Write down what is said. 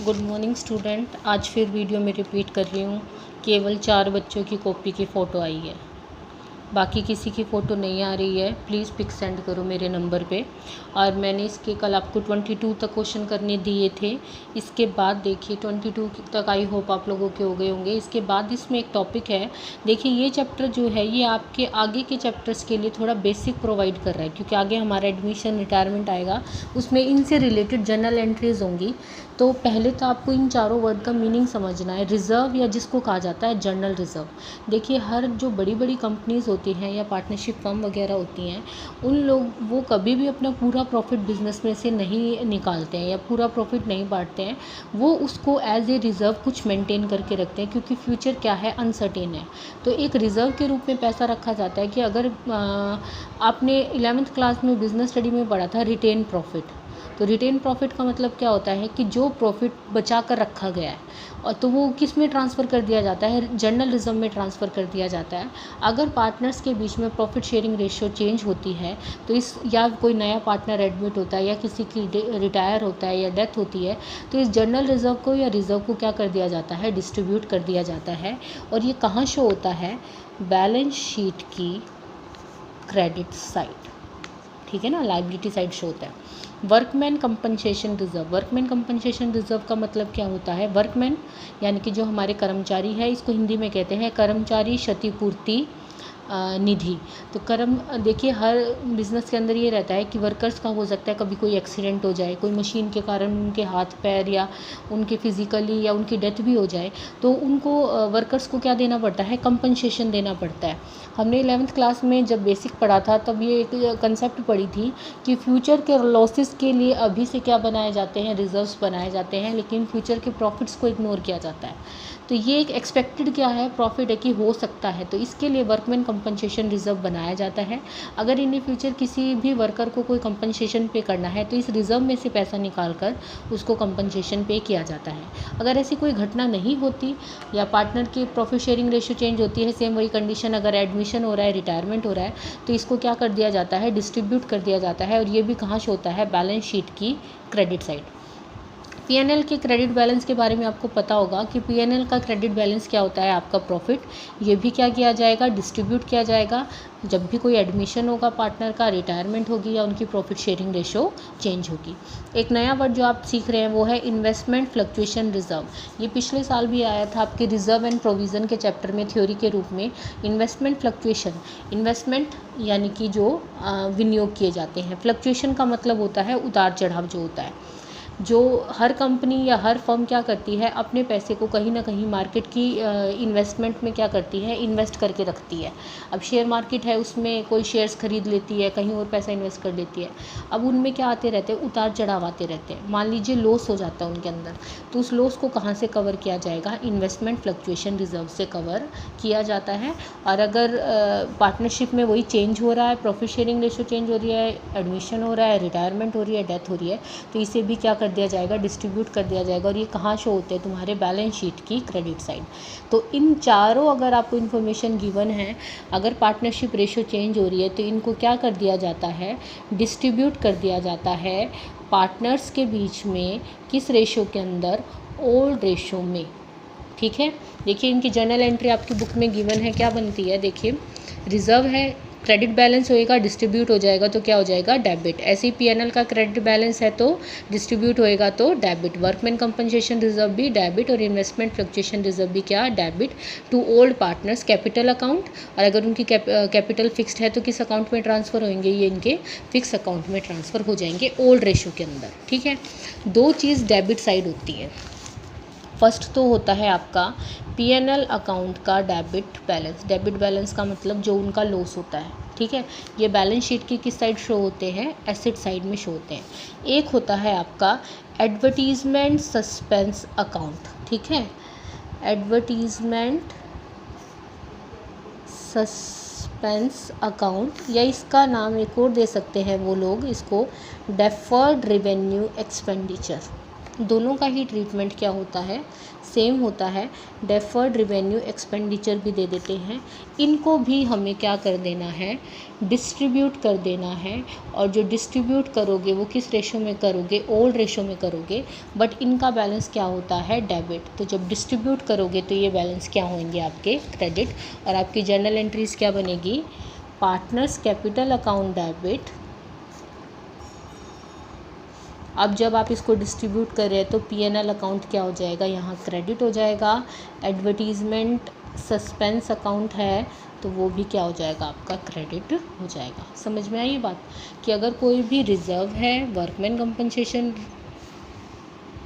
Good morning student. आज फिर video में रिपीट कर रही हूँ। केवल 4 बच्चों की कॉपी की फ़ोटो आई है, बाकी किसी की फ़ोटो नहीं आ रही है। प्लीज़ पिक सेंड करो मेरे नंबर पे। और मैंने इसके कल आपको 22 तक क्वेश्चन करने दिए थे। इसके बाद देखिए 22 तक आई होप आप लोगों के हो गए होंगे। इसके बाद इसमें एक टॉपिक है, देखिए ये चैप्टर जो है ये आपके आगे के चैप्टर्स के लिए थोड़ा बेसिक प्रोवाइड कर रहा है, क्योंकि आगे हमारा एडमिशन रिटायरमेंट आएगा, उसमें इनसे रिलेटेड जर्नल एंट्रीज होंगी। तो पहले तो आपको इन चारों वर्ड का मीनिंग समझना है। रिज़र्व या जिसको कहा जाता है जर्नल रिज़र्व, देखिए हर जो बड़ी बड़ी कंपनीज़ होती हैं या पार्टनरशिप फर्म वगैरह होती हैं, उन लोग वो कभी भी अपना पूरा प्रॉफिट बिजनेस में से नहीं निकालते हैं या पूरा प्रॉफिट नहीं बांटते हैं। वो उसको एज ए रिज़र्व कुछ मेंटेन करके रखते हैं, क्योंकि फ्यूचर क्या है, अनसर्टेन है। तो एक रिज़र्व के रूप में पैसा रखा जाता है कि अगर आपने 11th क्लास में बिजनेस स्टडी में पढ़ा था रिटेन प्रॉफिट, तो रिटेन प्रॉफिट का मतलब क्या होता है कि जो प्रॉफिट बचा कर रखा गया है और तो वो किस में ट्रांसफ़र कर दिया जाता है, जर्नल रिज़र्व में ट्रांसफ़र कर दिया जाता है। अगर पार्टनर्स के बीच में प्रॉफिट शेयरिंग रेशियो चेंज होती है तो इस या कोई नया पार्टनर एडमिट होता है या किसी की रिटायर होता है या डेथ होती है, तो इस जर्नल रिज़र्व को या रिज़र्व को क्या कर दिया जाता है, डिस्ट्रीब्यूट कर दिया जाता है। और ये कहाँ शो होता है, बैलेंस शीट की क्रेडिट साइड, ठीक है ना, लाइबिलिटी साइड शो होता है। Workman compensation reserve, workman compensation reserve का मतलब क्या होता है, वर्कमैन यानी कि जो हमारे कर्मचारी है, इसको हिंदी में कहते हैं कर्मचारी क्षतिपूर्ति निधि। तो देखिए हर बिज़नेस के अंदर ये रहता है कि वर्कर्स का हो सकता है कभी कोई एक्सीडेंट हो जाए, कोई मशीन के कारण उनके हाथ पैर या उनके फिज़िकली या उनकी डेथ भी हो जाए, तो उनको वर्कर्स को क्या देना पड़ता है, कंपनसेशन देना पड़ता है। हमने 11th क्लास में जब बेसिक पढ़ा था तब ये एक कंसेप्ट पढ़ी थी कि फ्यूचर के लॉसेस के लिए अभी से क्या बनाए जाते हैं, रिजर्व्स बनाए जाते हैं, लेकिन फ्यूचर के प्रॉफिट्स को इग्नोर किया जाता है। तो ये एक एक्सपेक्टेड क्या है, प्रॉफिट है कि हो सकता है, तो इसके लिए वर्कमैन कंपनसेशन रिज़र्व बनाया जाता है। अगर इन फ्यूचर किसी भी वर्कर को कोई कंपनसेशन पे करना है तो इस रिज़र्व में से पैसा निकाल कर उसको कंपनसेशन पे किया जाता है। अगर ऐसी कोई घटना नहीं होती या पार्टनर की प्रॉफिट शेयरिंग रेशियो चेंज होती है, सेम वही कंडीशन, अगर एडमिशन हो रहा है, रिटायरमेंट हो रहा है, तो इसको क्या कर दिया जाता है, डिस्ट्रीब्यूट कर दिया जाता है। और ये भी कहाँ से होता है, बैलेंस शीट की क्रेडिट साइड। पीएनएल के क्रेडिट बैलेंस के बारे में आपको पता होगा कि पीएनएल का क्रेडिट बैलेंस क्या होता है, आपका प्रॉफिट, ये भी क्या किया जाएगा, डिस्ट्रीब्यूट किया जाएगा जब भी कोई एडमिशन होगा पार्टनर का, रिटायरमेंट होगी या उनकी प्रॉफिट शेयरिंग रेशो चेंज होगी। एक नया वर्ड जो आप सीख रहे हैं वो है इन्वेस्टमेंट फ्लक्चुएशन रिजर्व। ये पिछले साल भी आया था आपके रिजर्व एंड प्रोविज़न के चैप्टर में थ्योरी के रूप में। इन्वेस्टमेंट फ्लक्चुएशन, इन्वेस्टमेंट यानी कि जो विनियोग किए जाते हैं, फ्लक्चुएशन का मतलब होता है उतार चढ़ाव जो होता है। जो हर कंपनी या हर फर्म क्या करती है, अपने पैसे को कहीं ना कहीं मार्केट की इन्वेस्टमेंट में क्या करती है, इन्वेस्ट करके रखती है। अब शेयर मार्केट है, उसमें कोई शेयर्स खरीद लेती है, कहीं और पैसा इन्वेस्ट कर लेती है। अब उनमें क्या आते रहते हैं, उतार चढ़ाव आते रहते हैं। मान लीजिए लॉस हो जाता है उनके अंदर, तो उस लॉस को कहाँ से कवर किया जाएगा, इन्वेस्टमेंट फ्लक्चुएशन रिजर्व से कवर किया जाता है। और अगर पार्टनरशिप में वही चेंज हो रहा है, प्रॉफिट शेयरिंग रेशियो चेंज हो रही है, एडमिशन हो रहा है, रिटायरमेंट हो रही है, डेथ हो रही है, तो इसे भी क्या कर दिया जाएगा, डिस्ट्रीब्यूट कर दिया जाएगा। और ये कहाँ शो होते हैं, तुम्हारे बैलेंस शीट की क्रेडिट साइड। तो इन चारों अगर आपको इन्फॉर्मेशन गिवन है, अगर पार्टनरशिप रेशियो चेंज हो रही है तो इनको क्या कर दिया जाता है, डिस्ट्रीब्यूट कर दिया जाता है पार्टनर्स के बीच में, किस रेशियो के अंदर, ओल्ड रेशियो में, ठीक है। देखिए इनकी जर्नल एंट्री आपकी बुक में गिवन है, क्या बनती है, देखिए रिजर्व है, क्रेडिट बैलेंस होएगा, डिस्ट्रीब्यूट हो जाएगा तो क्या हो जाएगा, डेबिट। ऐसे ही पीएनएल का क्रेडिट बैलेंस है तो डिस्ट्रीब्यूट होएगा तो डेबिट। वर्कमैन कंपनसेशन रिजर्व भी डेबिट और इन्वेस्टमेंट फ्लक्चुएशन रिजर्व भी क्या, debit to old partners capital account. और अगर उनकी कैपिटल फिक्स्ड है तो किस अकाउंट में ट्रांसफ़र होंगे, ये इनके फिक्स अकाउंट में ट्रांसफ़र हो जाएंगे ओल्ड रेशियो के अंदर, ठीक है। दो चीज़ डेबिट साइड होती है। फर्स्ट तो होता है आपका पीएनएल अकाउंट का डेबिट बैलेंस। डेबिट बैलेंस का मतलब जो उनका लॉस होता है, ठीक है। ये बैलेंस शीट की किस साइड शो होते हैं, एसेट साइड में शो होते हैं। एक होता है आपका एडवर्टीजमेंट सस्पेंस अकाउंट, ठीक है, एडवर्टीजमेंट सस्पेंस अकाउंट, या इसका नाम एक और दे सकते हैं वो लोग, इसको डेफर्ड रेवेन्यू एक्सपेंडिचर, दोनों का ही ट्रीटमेंट क्या होता है, सेम होता है। डेफर्ड रिवेन्यू एक्सपेंडिचर भी दे देते हैं, इनको भी हमें क्या कर देना है, डिस्ट्रीब्यूट कर देना है। और जो डिस्ट्रीब्यूट करोगे वो किस रेशो में करोगे, ओल्ड रेशो में करोगे, बट इनका बैलेंस क्या होता है, डेबिट। तो जब डिस्ट्रीब्यूट करोगे तो ये बैलेंस क्या होंगे, आपके क्रेडिट। और आपकी जर्नल एंट्रीज क्या बनेगी, पार्टनर्स कैपिटल अकाउंट डेबिट। अब जब आप इसको डिस्ट्रीब्यूट कर रहे हैं तो P&L अकाउंट क्या हो जाएगा, यहाँ क्रेडिट हो जाएगा। एडवर्टीज़मेंट सस्पेंस अकाउंट है तो वो भी क्या हो जाएगा, आपका क्रेडिट हो जाएगा। समझ में आई ये बात कि अगर कोई भी रिज़र्व है, वर्कमैन कंपनसेशन